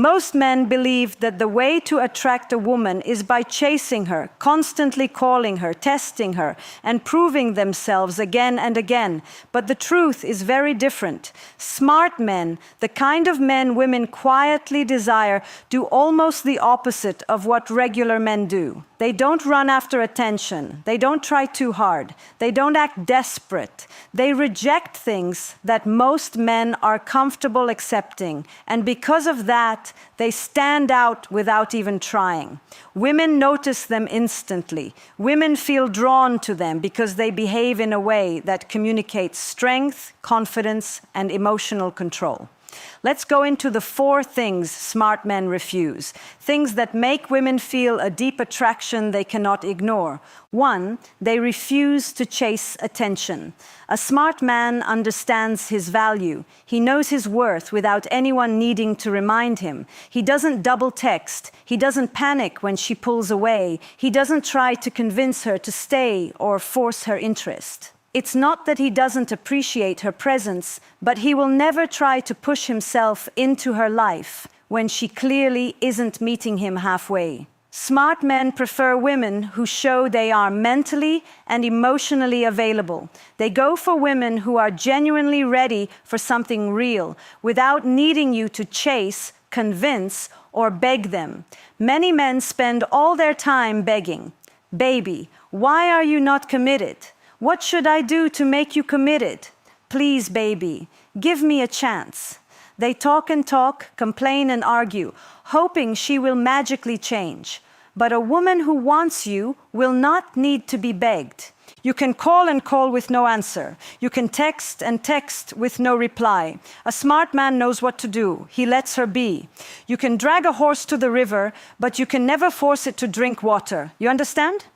Most men believe that the way to attract a woman is by chasing her, constantly calling her, testing her, and proving themselves again and again. But the truth is very different. Smart men, the kind of men women quietly desire, do almost the opposite of what regular men do. They don't run after attention. They don't try too hard. They don't act desperate. They reject things that most men are comfortable accepting. And because of that, they stand out without even trying. Women notice them instantly. Women feel drawn to them because they behave in a way that communicates strength, confidence, and emotional control. Let's go into the 4 things smart men refuse. Things that make women feel a deep attraction they cannot ignore. 1, they refuse to chase attention. A smart man understands his value. He knows his worth without anyone needing to remind him. He doesn't double text. He doesn't panic when she pulls away. He doesn't try to convince her to stay or force her interest. It's not that he doesn't appreciate her presence, but he will never try to push himself into her life when she clearly isn't meeting him halfway. Smart men prefer women who show they are mentally and emotionally available. They go for women who are genuinely ready for something real, without needing you to chase, convince, or beg them. Many men spend all their time begging. "Baby, why are you not committed? What should I do to make you committed? Please, baby, give me a chance." They talk and talk, complain and argue, hoping she will magically change. But a woman who wants you will not need to be begged. You can call and call with no answer. You can text and text with no reply. A smart man knows what to do. He lets her be. You can drag a horse to the river, but you can never force it to drink water. You understand?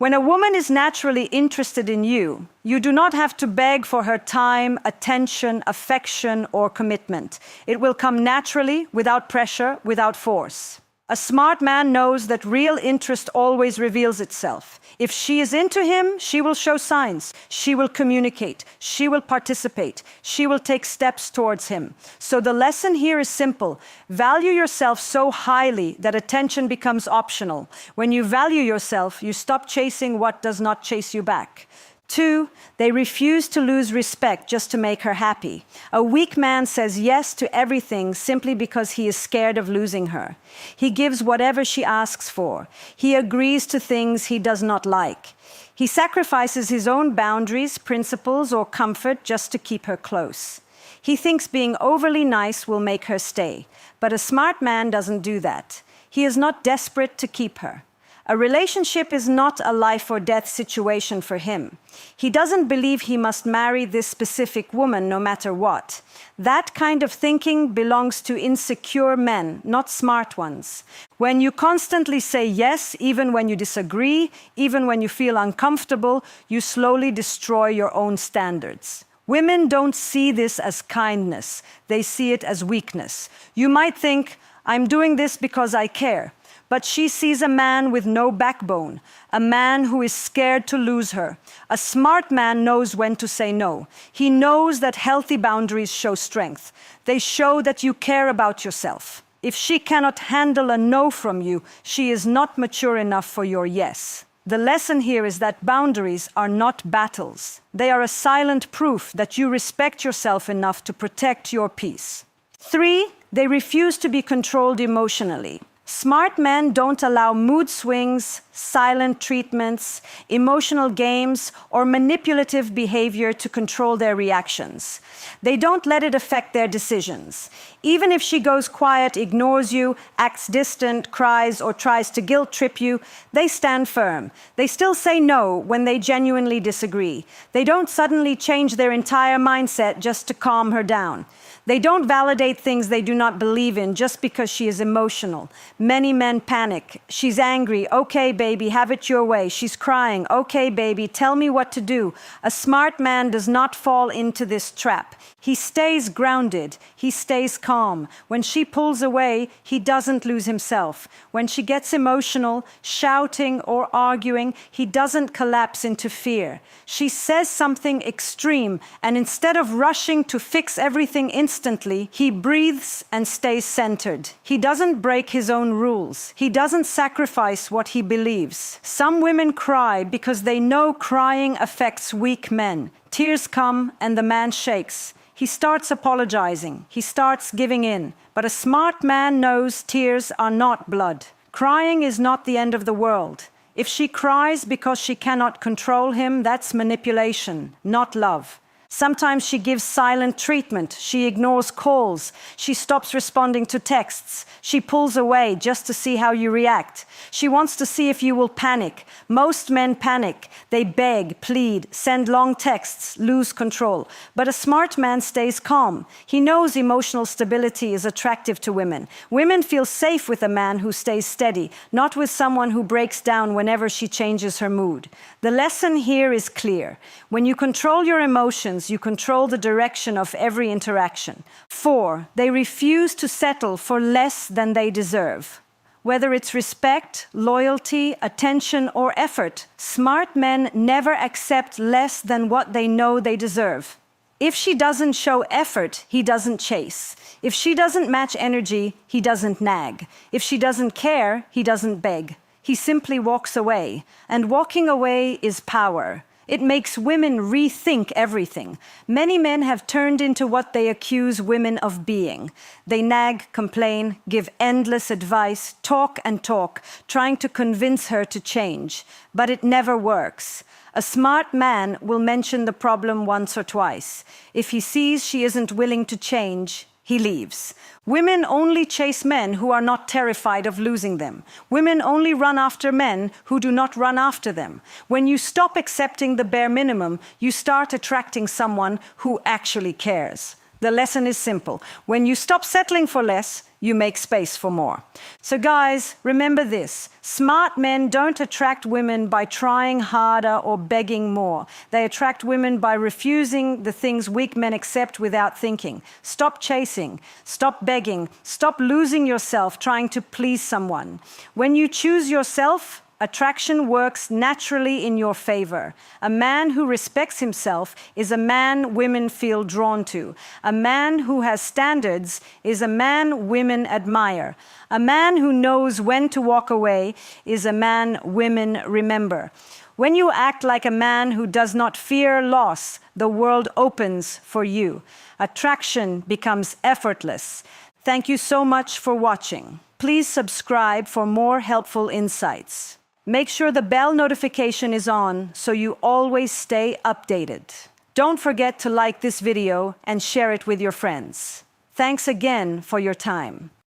When a woman is naturally interested in you, you do not have to beg for her time, attention, affection, or commitment. It will come naturally, without pressure, without force. A smart man knows that real interest always reveals itself. If she is into him, she will show signs. She will communicate. She will participate. She will take steps towards him. So the lesson here is simple. Value yourself so highly that attention becomes optional. When you value yourself, you stop chasing what does not chase you back. 2, they refuse to lose respect just to make her happy. A weak man says yes to everything simply because he is scared of losing her. He gives whatever she asks for. He agrees to things he does not like. He sacrifices his own boundaries, principles, or comfort just to keep her close. He thinks being overly nice will make her stay. But a smart man doesn't do that. He is not desperate to keep her. A relationship is not a life or death situation for him. He doesn't believe he must marry this specific woman no matter what. That kind of thinking belongs to insecure men, not smart ones. When you constantly say yes, even when you disagree, even when you feel uncomfortable, you slowly destroy your own standards. Women don't see this as kindness. They see it as weakness. You might think, "I'm doing this because I care." But she sees a man with no backbone, a man who is scared to lose her. A smart man knows when to say no. He knows that healthy boundaries show strength. They show that you care about yourself. If she cannot handle a no from you, she is not mature enough for your yes. The lesson here is that boundaries are not battles. They are a silent proof that you respect yourself enough to protect your peace. 3, they refuse to be controlled emotionally. Smart men don't allow mood swings, silent treatments, emotional games, or manipulative behavior to control their reactions. They don't let it affect their decisions. Even if she goes quiet, ignores you, acts distant, cries, or tries to guilt trip you, they stand firm. They still say no when they genuinely disagree. They don't suddenly change their entire mindset just to calm her down. They don't validate things they do not believe in just because she is emotional. Many men panic. She's angry. "Okay, baby, have it your way." She's crying. "Okay, baby, tell me what to do." A smart man does not fall into this trap. He stays grounded. He stays calm. When she pulls away, he doesn't lose himself. When she gets emotional, shouting or arguing, he doesn't collapse into fear. She says something extreme, and instead of rushing to fix everything instantly, instantly, he breathes and stays centered. He doesn't break his own rules. He doesn't sacrifice what he believes. Some women cry because they know crying affects weak men. Tears come and the man shakes. He starts apologizing. He starts giving in. But a smart man knows tears are not blood. Crying is not the end of the world. If she cries because she cannot control him, that's manipulation, not love. Sometimes she gives silent treatment. She ignores calls. She stops responding to texts. She pulls away just to see how you react. She wants to see if you will panic. Most men panic. They beg, plead, send long texts, lose control. But a smart man stays calm. He knows emotional stability is attractive to women. Women feel safe with a man who stays steady, not with someone who breaks down whenever she changes her mood. The lesson here is clear. When you control your emotions, you control the direction of every interaction. 4, they refuse to settle for less than they deserve. Whether it's respect, loyalty, attention, or effort, smart men never accept less than what they know they deserve. If she doesn't show effort, he doesn't chase. If she doesn't match energy, he doesn't nag. If she doesn't care, he doesn't beg. He simply walks away. And walking away is power. It makes women rethink everything. Many men have turned into what they accuse women of being. They nag, complain, give endless advice, talk and talk, trying to convince her to change. But it never works. A smart man will mention the problem once or twice. If he sees she isn't willing to change, he leaves. Women only chase men who are not terrified of losing them. Women only run after men who do not run after them. When you stop accepting the bare minimum, you start attracting someone who actually cares. The lesson is simple. When you stop settling for less, you make space for more. So guys, remember this. Smart men don't attract women by trying harder or begging more. They attract women by refusing the things weak men accept without thinking. Stop chasing. Stop begging. Stop losing yourself trying to please someone. When you choose yourself, attraction works naturally in your favor. A man who respects himself is a man women feel drawn to. A man who has standards is a man women admire. A man who knows when to walk away is a man women remember. When you act like a man who does not fear loss, the world opens for you. Attraction becomes effortless. Thank you so much for watching. Please subscribe for more helpful insights. Make sure the bell notification is on so you always stay updated. Don't forget to like this video and share it with your friends. Thanks again for your time.